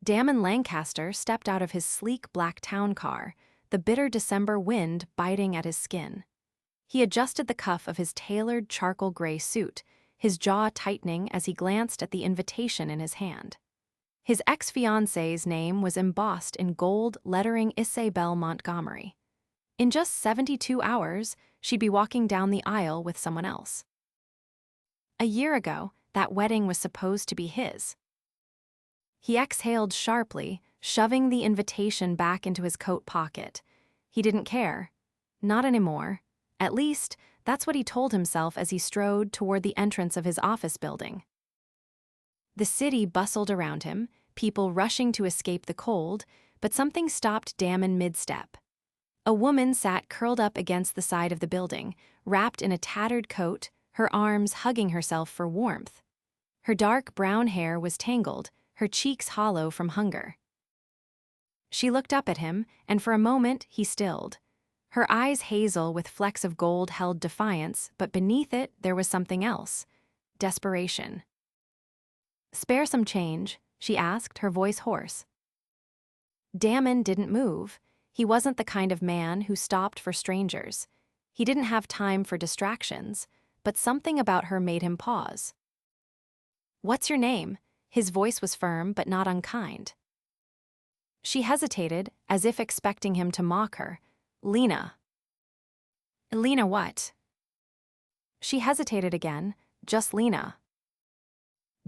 Damon Lancaster stepped out of his sleek black town car, the bitter December wind biting at his skin. He adjusted the cuff of his tailored charcoal gray suit, his jaw tightening as he glanced at the invitation in his hand. His ex-fiancée's name was embossed in gold lettering Isabel Montgomery. In just 72 hours, she'd be walking down the aisle with someone else. A year ago, that wedding was supposed to be his. He exhaled sharply, shoving the invitation back into his coat pocket. He didn't care. Not anymore. At least, that's what he told himself as he strode toward the entrance of his office building. The city bustled around him, people rushing to escape the cold, but something stopped Damon mid-step. A woman sat curled up against the side of the building, wrapped in a tattered coat, her arms hugging herself for warmth. Her dark brown hair was tangled, her cheeks hollow from hunger. She looked up at him, and for a moment he stilled. Her eyes hazel with flecks of gold held defiance, but beneath it there was something else. Desperation. "Spare some change?" she asked, her voice hoarse. Damon didn't move. He wasn't the kind of man who stopped for strangers. He didn't have time for distractions, but something about her made him pause. "What's your name?" His voice was firm but not unkind. She hesitated, as if expecting him to mock her. "Lena." "Lena what?" She hesitated again. "Just Lena."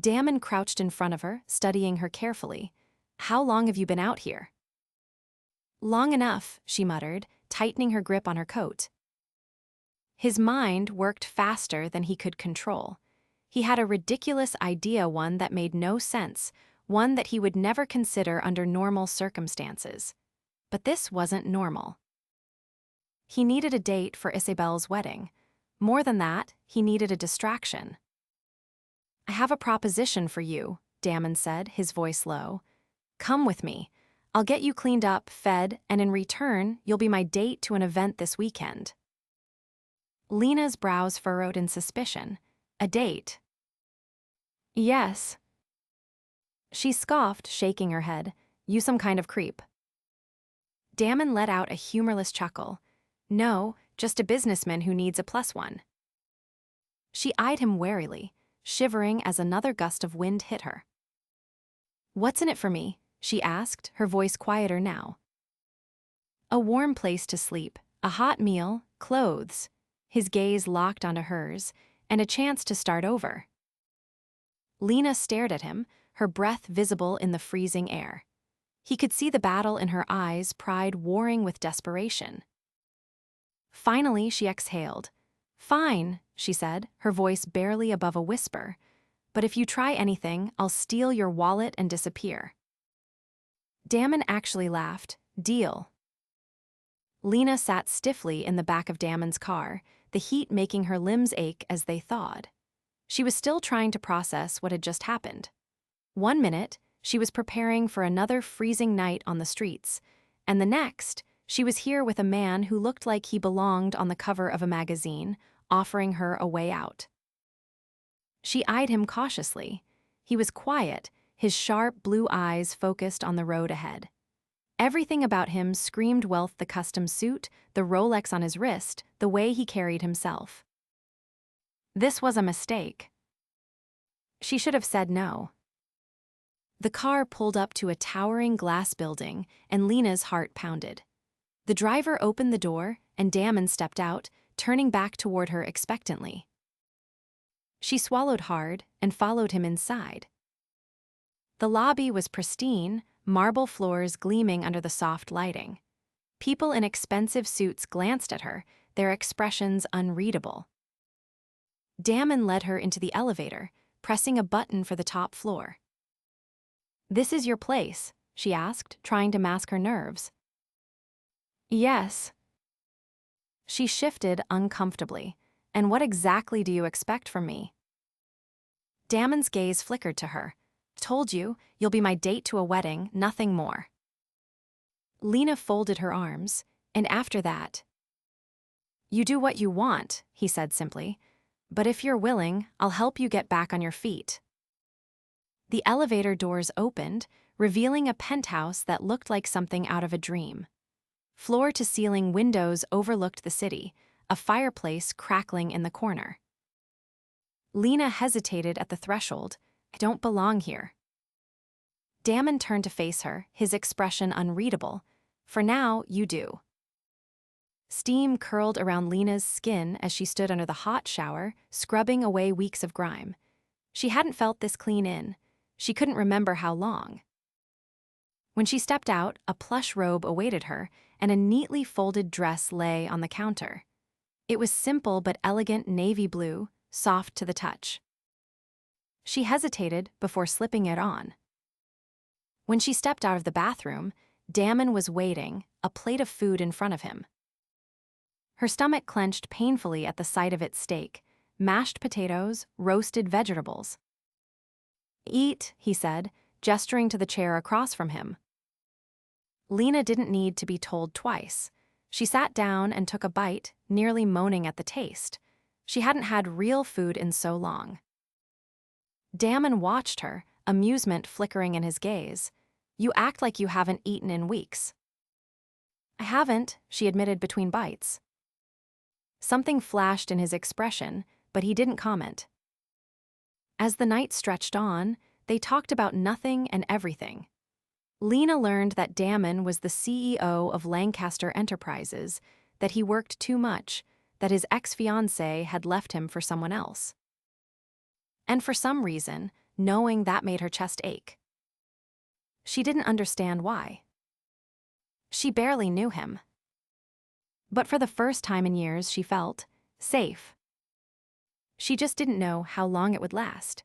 Damon crouched in front of her, studying her carefully. "How long have you been out here?" "Long enough," she muttered, tightening her grip on her coat. His mind worked faster than he could control. He had a ridiculous idea, one that made no sense, one that he would never consider under normal circumstances. But this wasn't normal. He needed a date for Isabel's wedding. More than that, he needed a distraction. "I have a proposition for you," Damon said, his voice low. "Come with me. I'll get you cleaned up, fed, and in return, you'll be my date to an event this weekend." Lena's brows furrowed in suspicion. "A date?" "Yes." She scoffed, shaking her head. "You some kind of creep." Damon let out a humorless chuckle. "No, just a businessman who needs a plus one." She eyed him warily, shivering as another gust of wind hit her. "What's in it for me?" she asked, her voice quieter now. "A warm place to sleep, a hot meal, clothes." His gaze locked onto hers, and a chance to start over. Lena stared at him, her breath visible in the freezing air. He could see the battle in her eyes, pride warring with desperation. Finally, she exhaled. "Fine," she said, her voice barely above a whisper. "But if you try anything, I'll steal your wallet and disappear." Damon actually laughed. "Deal." Lena sat stiffly in the back of Damon's car, the heat making her limbs ache as they thawed. She was still trying to process what had just happened. 1 minute, she was preparing for another freezing night on the streets, and the next, she was here with a man who looked like he belonged on the cover of a magazine, offering her a way out. She eyed him cautiously. He was quiet, his sharp blue eyes focused on the road ahead. Everything about him screamed wealth: the custom suit, the Rolex on his wrist, the way he carried himself. This was a mistake. She should have said no. The car pulled up to a towering glass building, and Lena's heart pounded. The driver opened the door, and Damon stepped out, turning back toward her expectantly. She swallowed hard and followed him inside. The lobby was pristine, marble floors gleaming under the soft lighting. People in expensive suits glanced at her, their expressions unreadable. Damon led her into the elevator, pressing a button for the top floor. "This is your place?" she asked, trying to mask her nerves. "Yes." She shifted uncomfortably. "And what exactly do you expect from me?" Damon's gaze flickered to her. "Told you, you'll be my date to a wedding, nothing more." Lena folded her arms, and after that, "You do what you want," he said simply. "But if you're willing, I'll help you get back on your feet." The elevator doors opened, revealing a penthouse that looked like something out of a dream. Floor-to-ceiling windows overlooked the city, a fireplace crackling in the corner. Lena hesitated at the threshold. "I don't belong here." Damon turned to face her, his expression unreadable. "For now, you do." Steam curled around Lena's skin as she stood under the hot shower, scrubbing away weeks of grime. She hadn't felt this clean in. She couldn't remember how long. When she stepped out, a plush robe awaited her, and a neatly folded dress lay on the counter. It was simple but elegant navy blue, soft to the touch. She hesitated before slipping it on. When she stepped out of the bathroom, Damon was waiting, a plate of food in front of him. Her stomach clenched painfully at the sight of its steak, mashed potatoes, roasted vegetables. "Eat," he said, gesturing to the chair across from him. Lena didn't need to be told twice. She sat down and took a bite, nearly moaning at the taste. She hadn't had real food in so long. Damon watched her, amusement flickering in his gaze. "You act like you haven't eaten in weeks." "I haven't," she admitted between bites. Something flashed in his expression, but he didn't comment. As the night stretched on, they talked about nothing and everything. Lena learned that Damon was the CEO of Lancaster Enterprises, that he worked too much, that his ex-fiancée had left him for someone else. And for some reason, knowing that made her chest ache. She didn't understand why. She barely knew him. But for the first time in years, she felt safe. She just didn't know how long it would last.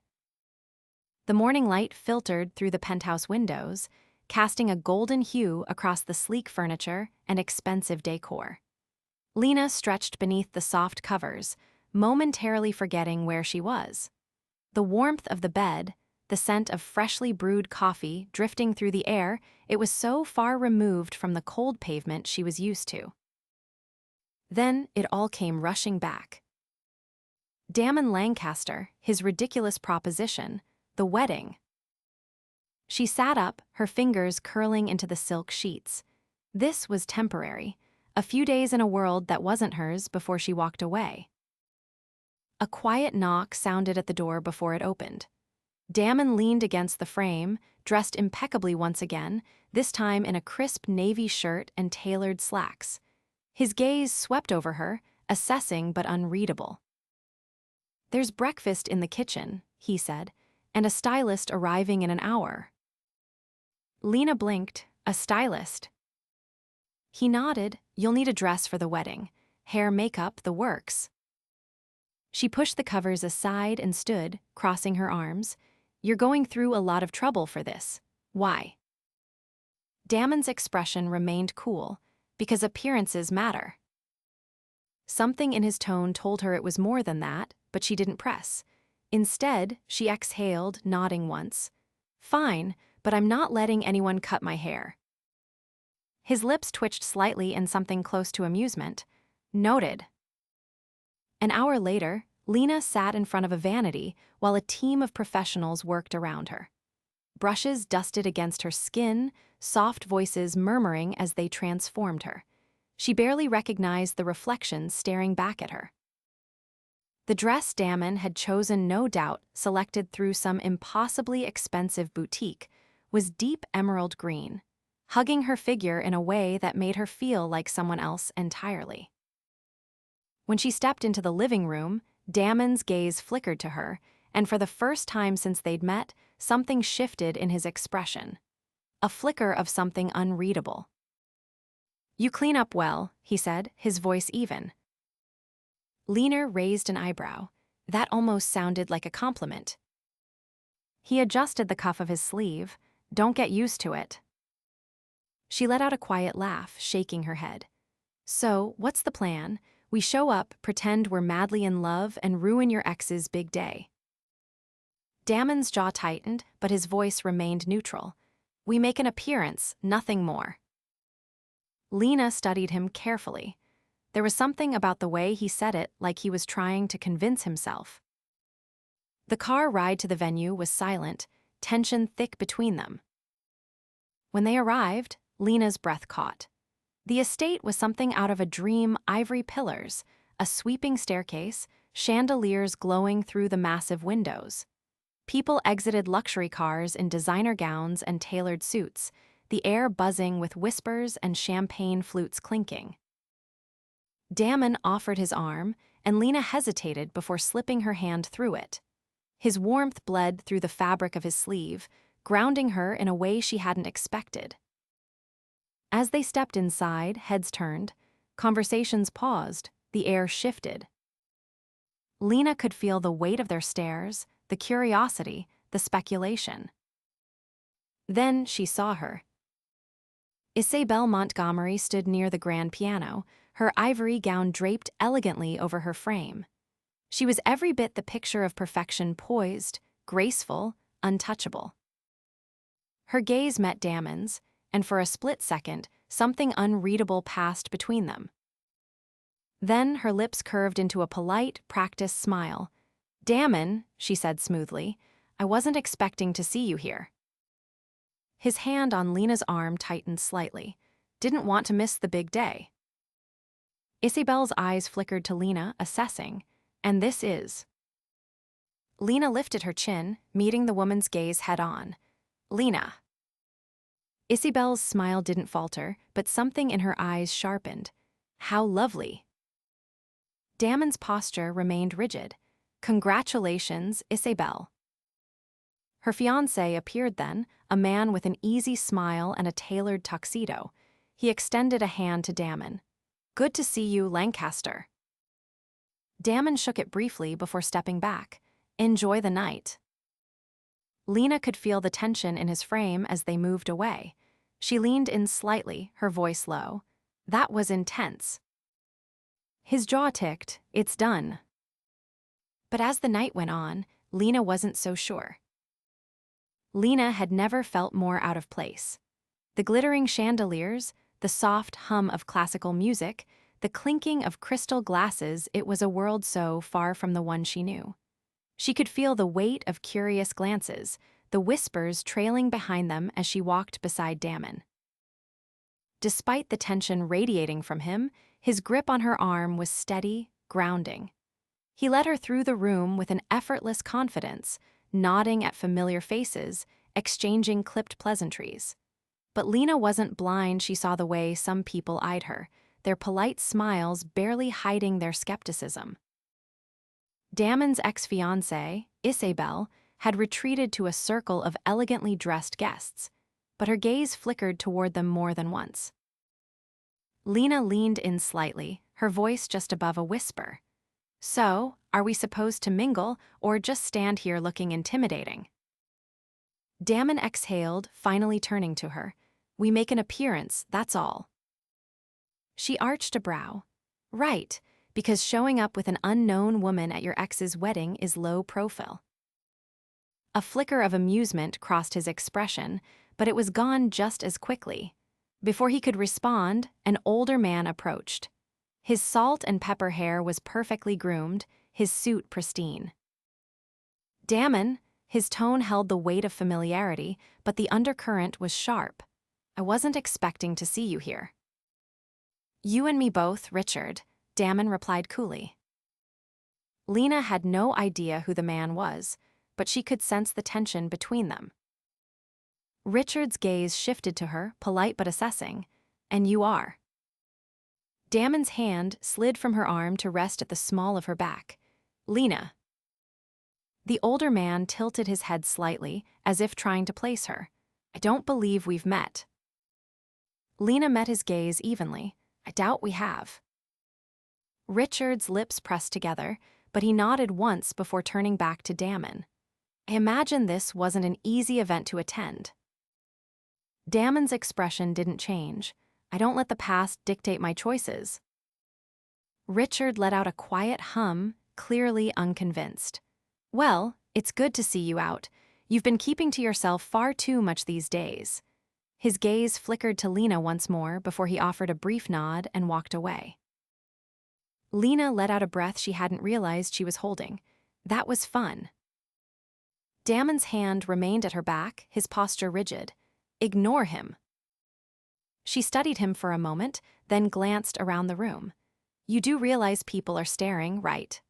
The morning light filtered through the penthouse windows, casting a golden hue across the sleek furniture and expensive decor. Lena stretched beneath the soft covers, momentarily forgetting where she was. The warmth of the bed, the scent of freshly brewed coffee drifting through the air, it was so far removed from the cold pavement she was used to. Then it all came rushing back. Damon Lancaster, his ridiculous proposition, the wedding. She sat up, her fingers curling into the silk sheets. This was temporary, a few days in a world that wasn't hers before she walked away. A quiet knock sounded at the door before it opened. Damon leaned against the frame, dressed impeccably once again, this time in a crisp navy shirt and tailored slacks. His gaze swept over her, assessing but unreadable. "There's breakfast in the kitchen," he said, "and a stylist arriving in an hour." Lena blinked. "A stylist?" He nodded. "You'll need a dress for the wedding. Hair, makeup, the works." She pushed the covers aside and stood, crossing her arms. "You're going through a lot of trouble for this. Why?" Damon's expression remained cool, because appearances matter. Something in his tone told her it was more than that, but she didn't press. Instead, she exhaled, nodding once. "Fine, but I'm not letting anyone cut my hair." His lips twitched slightly in something close to amusement. "Noted." An hour later, Lena sat in front of a vanity while a team of professionals worked around her. Brushes dusted against her skin, soft voices murmuring as they transformed her. She barely recognized the reflection staring back at her. The dress Damon had chosen, no doubt selected through some impossibly expensive boutique, was deep emerald green, hugging her figure in a way that made her feel like someone else entirely. When she stepped into the living room, Damon's gaze flickered to her, and for the first time since they'd met, something shifted in his expression. A flicker of something unreadable. "You clean up well," he said, his voice even. Lena raised an eyebrow. That almost sounded like a compliment. He adjusted the cuff of his sleeve. "Don't get used to it." She let out a quiet laugh, shaking her head. "So, what's the plan? We show up, pretend we're madly in love, and ruin your ex's big day." Damon's jaw tightened, but his voice remained neutral. "We make an appearance, nothing more." Lena studied him carefully. There was something about the way he said it, like he was trying to convince himself. The car ride to the venue was silent, tension thick between them. When they arrived, Lena's breath caught. The estate was something out of a dream: ivory pillars, a sweeping staircase, chandeliers glowing through the massive windows. People exited luxury cars in designer gowns and tailored suits, the air buzzing with whispers and champagne flutes clinking. Damon offered his arm, and Lena hesitated before slipping her hand through it. His warmth bled through the fabric of his sleeve, grounding her in a way she hadn't expected. As they stepped inside, heads turned, conversations paused, the air shifted. Lena could feel the weight of their stares, the curiosity, the speculation. Then she saw her. Isabelle Montgomery stood near the grand piano, her ivory gown draped elegantly over her frame. She was every bit the picture of perfection, poised, graceful, untouchable. Her gaze met Damon's, and for a split second, something unreadable passed between them. Then her lips curved into a polite, practiced smile. "Damon," she said smoothly, "I wasn't expecting to see you here." His hand on Lena's arm tightened slightly. Didn't want to miss the big day. Isabel's eyes flickered to Lena, assessing. "And this is?" Lena lifted her chin, meeting the woman's gaze head-on. "Lena." Isabel's smile didn't falter, but something in her eyes sharpened. "How lovely." Damon's posture remained rigid. "Congratulations, Isabelle." Her fiancé appeared then, a man with an easy smile and a tailored tuxedo. He extended a hand to Damon. "Good to see you, Lancaster." Damon shook it briefly before stepping back. "Enjoy the night." Lena could feel the tension in his frame as they moved away. She leaned in slightly, her voice low. "That was intense." His jaw ticked. "It's done." But as the night went on, Lena wasn't so sure. Lena had never felt more out of place. The glittering chandeliers, the soft hum of classical music, the clinking of crystal glasses, it was a world so far from the one she knew. She could feel the weight of curious glances, the whispers trailing behind them as she walked beside Damon. Despite the tension radiating from him, his grip on her arm was steady, grounding. He led her through the room with an effortless confidence, nodding at familiar faces, exchanging clipped pleasantries. But Lena wasn't blind. She saw the way some people eyed her, their polite smiles barely hiding their skepticism. Damon's ex-fiancée, Isabelle, had retreated to a circle of elegantly dressed guests, but her gaze flickered toward them more than once. Lena leaned in slightly, her voice just above a whisper. "So, are we supposed to mingle or just stand here looking intimidating?" Damon exhaled, finally turning to her. "We make an appearance, that's all." She arched a brow. "Right, because showing up with an unknown woman at your ex's wedding is low profile." A flicker of amusement crossed his expression, but it was gone just as quickly. Before he could respond, an older man approached. His salt and pepper hair was perfectly groomed, his suit pristine. "Damon," his tone held the weight of familiarity, but the undercurrent was sharp. "I wasn't expecting to see you here." "You and me both, Richard," Damon replied coolly. Lena had no idea who the man was, but she could sense the tension between them. Richard's gaze shifted to her, polite but assessing. "And you are?" Damon's hand slid from her arm to rest at the small of her back. "Lena." The older man tilted his head slightly, as if trying to place her. "I don't believe we've met." Lena met his gaze evenly. "I doubt we have." Richard's lips pressed together, but he nodded once before turning back to Damon. "I imagine this wasn't an easy event to attend." Damon's expression didn't change. "I don't let the past dictate my choices." Richard let out a quiet hum, clearly unconvinced. "Well, it's good to see you out. You've been keeping to yourself far too much these days." His gaze flickered to Lena once more before he offered a brief nod and walked away. Lena let out a breath she hadn't realized she was holding. That was fun. Damon's hand remained at her back, his posture rigid. "Ignore him." She studied him for a moment, then glanced around the room. You do realize people are staring, right?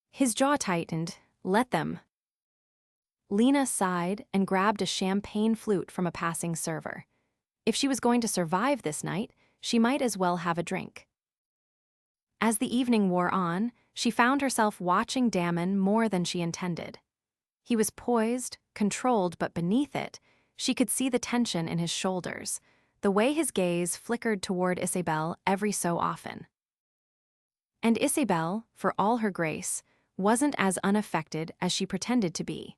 His jaw tightened. Let them. Lena sighed and grabbed a champagne flute from a passing server. If she was going to survive this night, she might as well have a drink. As the evening wore on, she found herself watching Damon more than she intended. He was poised, controlled, but beneath it, she could see the tension in his shoulders, the way his gaze flickered toward Isabel every so often. And Isabel, for all her grace, wasn't as unaffected as she pretended to be.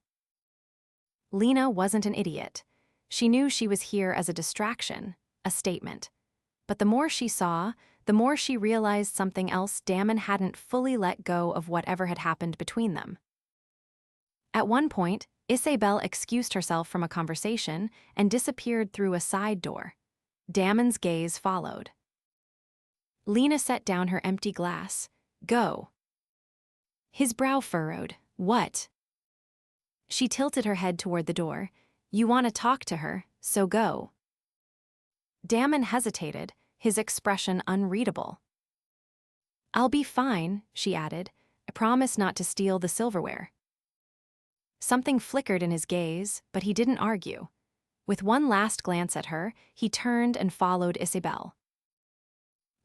Lena wasn't an idiot. She knew she was here as a distraction, a statement. But the more she saw, the more she realized something else. Damon hadn't fully let go of whatever had happened between them. At one point, Isabel excused herself from a conversation and disappeared through a side door. Damon's gaze followed. Lena set down her empty glass. Go. His brow furrowed. What? She tilted her head toward the door. You want to talk to her, so go. Damon hesitated, his expression unreadable. I'll be fine, she added. I promise not to steal the silverware. Something flickered in his gaze, but he didn't argue. With one last glance at her, he turned and followed Isabel.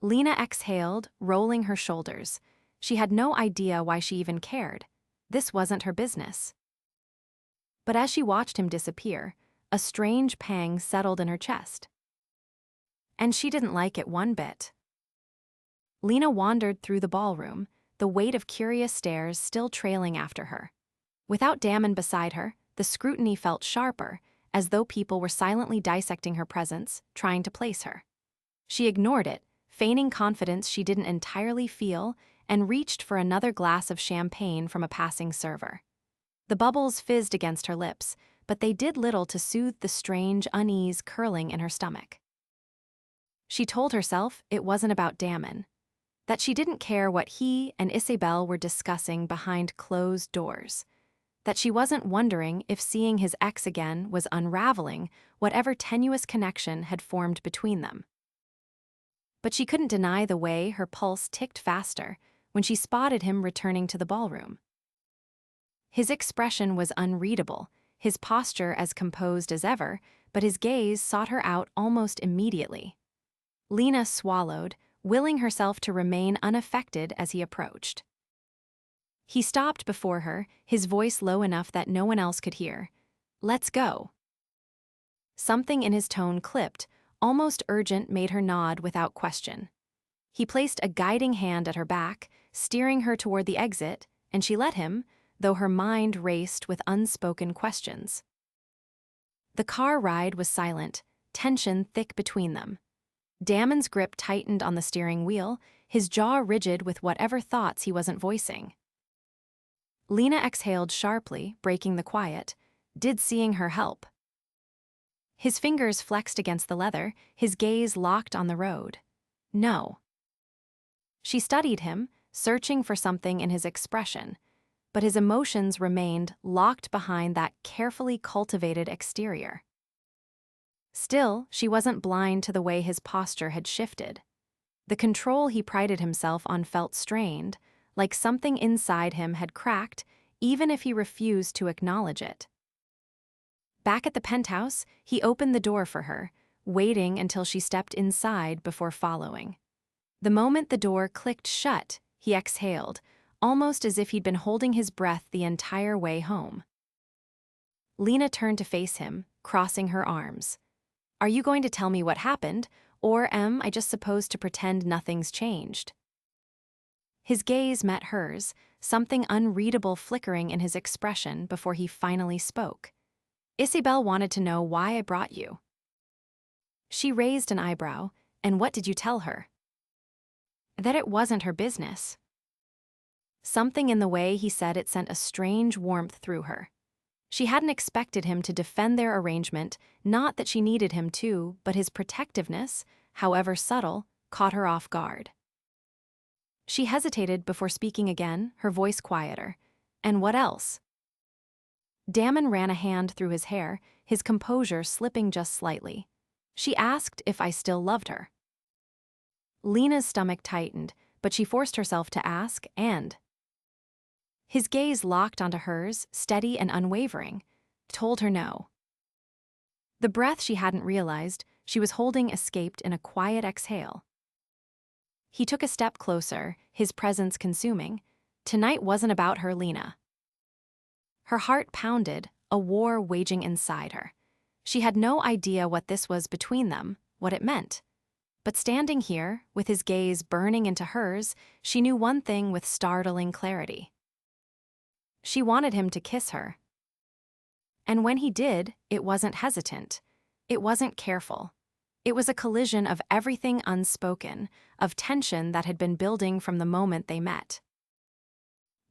Lena exhaled, rolling her shoulders. She had no idea why she even cared. This wasn't her business. But as she watched him disappear, a strange pang settled in her chest. And she didn't like it one bit. Lena wandered through the ballroom, the weight of curious stares still trailing after her. Without Damon beside her, the scrutiny felt sharper, as though people were silently dissecting her presence, trying to place her. She ignored it, feigning confidence she didn't entirely feel, and reached for another glass of champagne from a passing server. The bubbles fizzed against her lips, but they did little to soothe the strange unease curling in her stomach. She told herself it wasn't about Damon, that she didn't care what he and Isabel were discussing behind closed doors, that she wasn't wondering if seeing his ex again was unraveling whatever tenuous connection had formed between them. But she couldn't deny the way her pulse ticked faster when she spotted him returning to the ballroom. His expression was unreadable, his posture as composed as ever, but his gaze sought her out almost immediately. Lena swallowed, willing herself to remain unaffected as he approached. He stopped before her, his voice low enough that no one else could hear. Let's go. Something in his tone clipped, almost urgent, made her nod without question. He placed a guiding hand at her back, steering her toward the exit, and she let him, though her mind raced with unspoken questions. The car ride was silent, tension thick between them. Damon's grip tightened on the steering wheel, his jaw rigid with whatever thoughts he wasn't voicing. Lena exhaled sharply, breaking the quiet. Did seeing her help? His fingers flexed against the leather, his gaze locked on the road. No. She studied him, searching for something in his expression, but his emotions remained locked behind that carefully cultivated exterior. Still, she wasn't blind to the way his posture had shifted. The control he prided himself on felt strained, like something inside him had cracked, even if he refused to acknowledge it. Back at the penthouse, he opened the door for her, waiting until she stepped inside before following. The moment the door clicked shut, he exhaled, almost as if he'd been holding his breath the entire way home. Lena turned to face him, crossing her arms. Are you going to tell me what happened, or am I just supposed to pretend nothing's changed? His gaze met hers, something unreadable flickering in his expression before he finally spoke. Isabel wanted to know why I brought you. She raised an eyebrow, and what did you tell her? That it wasn't her business. Something in the way he said it sent a strange warmth through her. She hadn't expected him to defend their arrangement, not that she needed him to, but his protectiveness, however subtle, caught her off guard. She hesitated before speaking again, her voice quieter. And what else? Damon ran a hand through his hair, his composure slipping just slightly. She asked if I still loved her. Lena's stomach tightened, but she forced herself to ask, and his gaze locked onto hers, steady and unwavering, told her no. The breath she hadn't realized she was holding escaped in a quiet exhale. He took a step closer, his presence consuming. Tonight wasn't about her, Lena. Her heart pounded, a war waging inside her. She had no idea what this was between them, what it meant. But standing here, with his gaze burning into hers, she knew one thing with startling clarity. She wanted him to kiss her. And when he did, it wasn't hesitant. It wasn't careful. It was a collision of everything unspoken, of tension that had been building from the moment they met.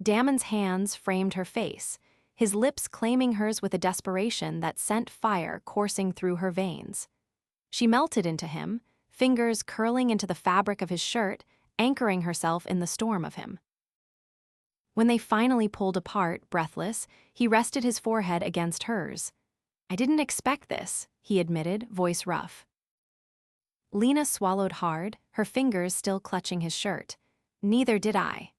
Damon's hands framed her face, his lips claiming hers with a desperation that sent fire coursing through her veins. She melted into him, fingers curling into the fabric of his shirt, anchoring herself in the storm of him. When they finally pulled apart, breathless, he rested his forehead against hers. "I didn't expect this," he admitted, voice rough. Lena swallowed hard, her fingers still clutching his shirt. "Neither did I."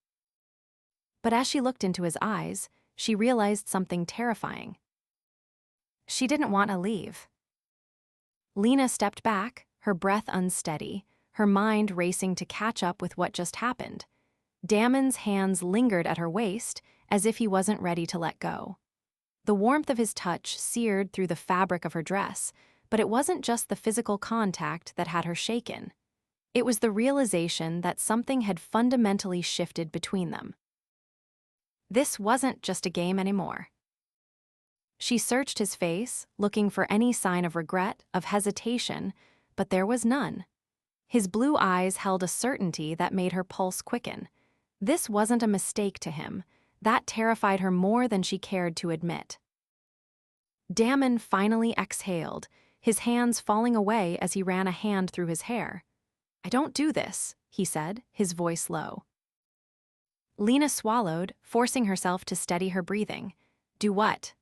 But as she looked into his eyes, she realized something terrifying. She didn't want to leave. Lena stepped back, her breath unsteady, her mind racing to catch up with what just happened. Damon's hands lingered at her waist, as if he wasn't ready to let go. The warmth of his touch seared through the fabric of her dress, but it wasn't just the physical contact that had her shaken. It was the realization that something had fundamentally shifted between them. This wasn't just a game anymore. She searched his face, looking for any sign of regret, of hesitation, but there was none. His blue eyes held a certainty that made her pulse quicken. This wasn't a mistake to him. That terrified her more than she cared to admit. Damon finally exhaled, his hands falling away as he ran a hand through his hair. "I don't do this," he said, his voice low. Lena swallowed, forcing herself to steady her breathing. "Do what?"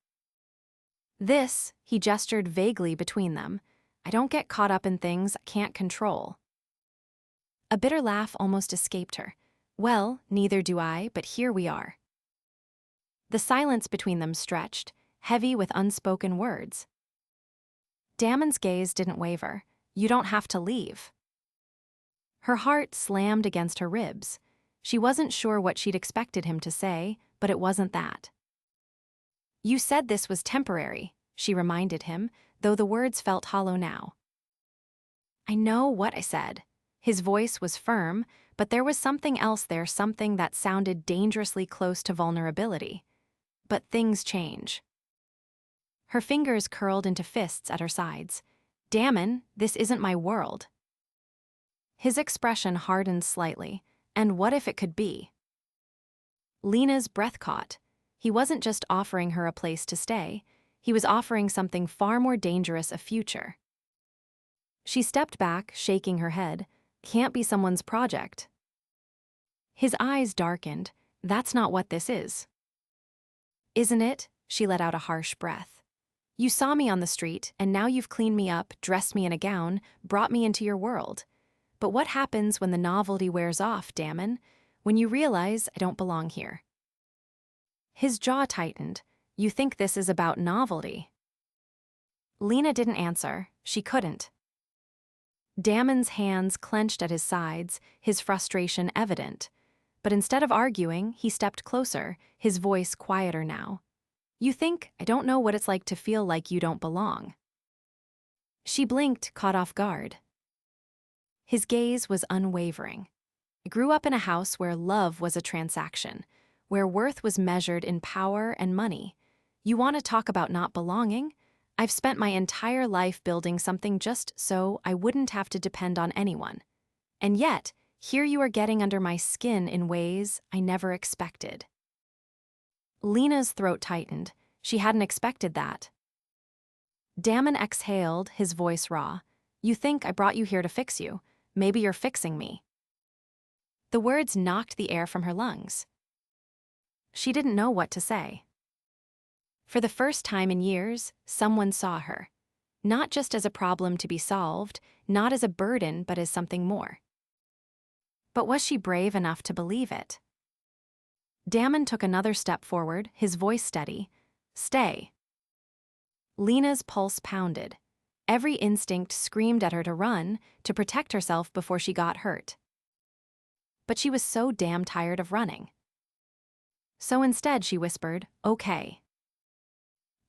"This," he gestured vaguely between them. "I don't get caught up in things I can't control." A bitter laugh almost escaped her. "Well, neither do I, but here we are." The silence between them stretched, heavy with unspoken words. Damon's gaze didn't waver. "You don't have to leave." Her heart slammed against her ribs. She wasn't sure what she'd expected him to say, but it wasn't that. "You said this was temporary," she reminded him, though the words felt hollow now. "I know what I said." His voice was firm, but there was something else there, something that sounded dangerously close to vulnerability. "But things change." Her fingers curled into fists at her sides. "Damon, this isn't my world." His expression hardened slightly. "And what if it could be?" Lena's breath caught. He wasn't just offering her a place to stay. He was offering something far more dangerous, a future. She stepped back, shaking her head. "Can't be someone's project." His eyes darkened. "That's not what this is." "Isn't it?" She let out a harsh breath. "You saw me on the street, and now you've cleaned me up, dressed me in a gown, brought me into your world. But what happens when the novelty wears off, Damon? When you realize I don't belong here?" His jaw tightened. "You think this is about novelty?" Lena didn't answer. She couldn't. Damon's hands clenched at his sides, his frustration evident. But instead of arguing, he stepped closer, his voice quieter now. "You think I don't know what it's like to feel like you don't belong." She blinked, caught off guard. His gaze was unwavering. "I grew up in a house where love was a transaction, where worth was measured in power and money. You want to talk about not belonging? I've spent my entire life building something just so I wouldn't have to depend on anyone. And yet, here you are getting under my skin in ways I never expected." Lena's throat tightened. She hadn't expected that. Damon exhaled, his voice raw. "You think I brought you here to fix you. Maybe you're fixing me." The words knocked the air from her lungs. She didn't know what to say. For the first time in years, someone saw her. not just as a problem to be solved, not as a burden, but as something more. But was she brave enough to believe it? Damon took another step forward, his voice steady. Stay. Lena's pulse pounded. Every instinct screamed at her to run, to protect herself before she got hurt. But she was so damn tired of running. So instead she whispered, okay.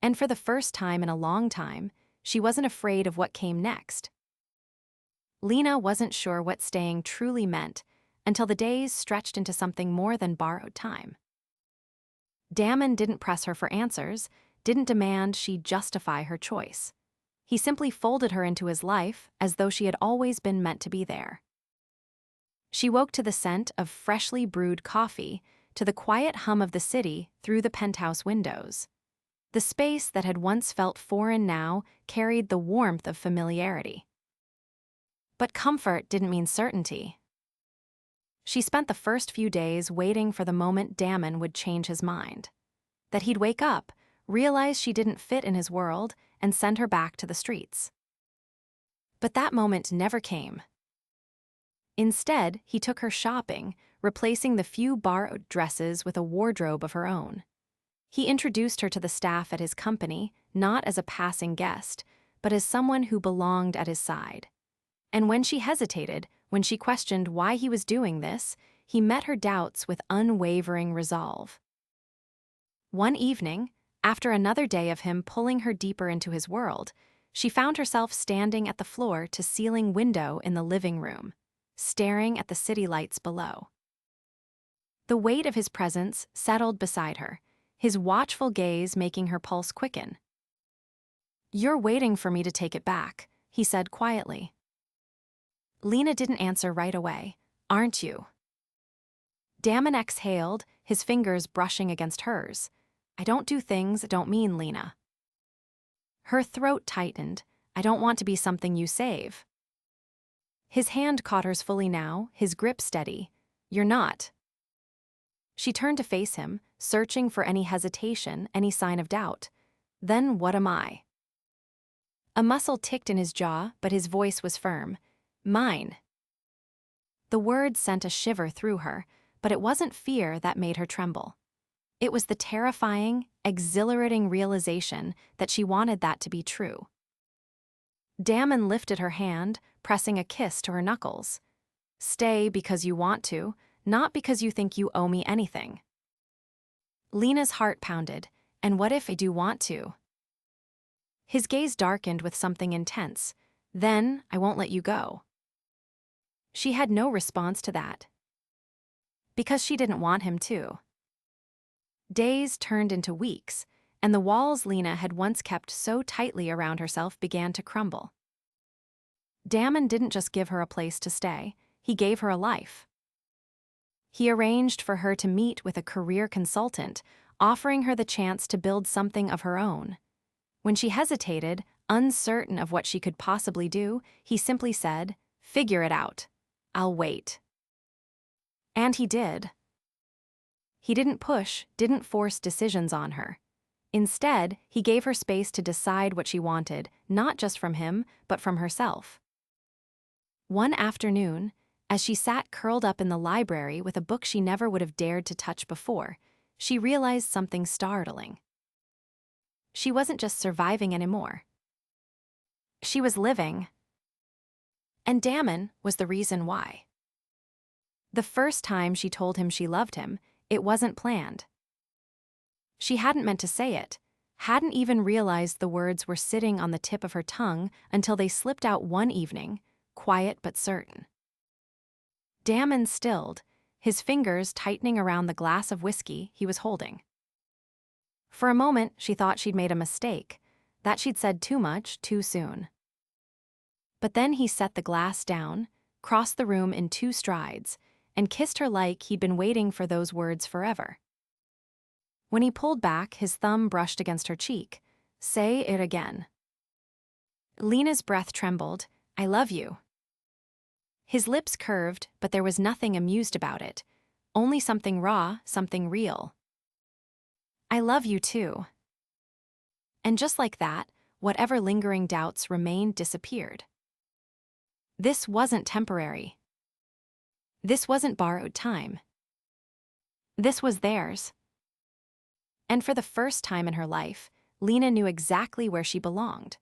And for the first time in a long time, she wasn't afraid of what came next. Lena wasn't sure what staying truly meant until the days stretched into something more than borrowed time. Damon didn't press her for answers, didn't demand she justify her choice. He simply folded her into his life as though she had always been meant to be there. She woke to the scent of freshly brewed coffee, to the quiet hum of the city through the penthouse windows. The space that had once felt foreign now carried the warmth of familiarity. But comfort didn't mean certainty. She spent the first few days waiting for the moment Damon would change his mind. That he'd wake up, realize she didn't fit in his world, and send her back to the streets. But that moment never came. Instead, he took her shopping, replacing the few borrowed dresses with a wardrobe of her own. He introduced her to the staff at his company, not as a passing guest, but as someone who belonged at his side. And when she hesitated, when she questioned why he was doing this, he met her doubts with unwavering resolve. One evening, after another day of him pulling her deeper into his world, she found herself standing at the floor-to-ceiling window in the living room, staring at the city lights below. The weight of his presence settled beside her, his watchful gaze making her pulse quicken. "You're waiting for me to take it back," he said quietly. Lena didn't answer right away. "Aren't you?" Damon exhaled, his fingers brushing against hers. "I don't do things I don't mean, Lena." Her throat tightened. "I don't want to be something you save." His hand caught hers fully now, his grip steady. "You're not." She turned to face him, searching for any hesitation, any sign of doubt. "Then what am I?" A muscle ticked in his jaw, but his voice was firm. "Mine." The words sent a shiver through her, but it wasn't fear that made her tremble. It was the terrifying, exhilarating realization that she wanted that to be true. Damon lifted her hand, pressing a kiss to her knuckles. "Stay because you want to, not because you think you owe me anything." Lena's heart pounded. "And what if I do want to?" His gaze darkened with something intense. "Then I won't let you go." She had no response to that. Because she didn't want him to. Days turned into weeks, and the walls Lena had once kept so tightly around herself began to crumble. Damon didn't just give her a place to stay, he gave her a life. He arranged for her to meet with a career consultant, offering her the chance to build something of her own. When she hesitated, uncertain of what she could possibly do, he simply said, "Figure it out. I'll wait." And he did. He didn't push, didn't force decisions on her. Instead, he gave her space to decide what she wanted, not just from him, but from herself. One afternoon, as she sat curled up in the library with a book she never would have dared to touch before, she realized something startling. She wasn't just surviving anymore. She was living. And Damon was the reason why. The first time she told him she loved him, it wasn't planned. She hadn't meant to say it, hadn't even realized the words were sitting on the tip of her tongue until they slipped out one evening, quiet but certain. Damon stilled, his fingers tightening around the glass of whiskey he was holding. For a moment, she thought she'd made a mistake, that she'd said too much too soon. But then he set the glass down, crossed the room in 2 strides, and kissed her like he'd been waiting for those words forever. When he pulled back, his thumb brushed against her cheek. "Say it again." Lena's breath trembled. "I love you." His lips curved, but there was nothing amused about it. Only something raw, something real. "I love you too." And just like that, whatever lingering doubts remained disappeared. This wasn't temporary. This wasn't borrowed time. This was theirs. And for the first time in her life, Lena knew exactly where she belonged.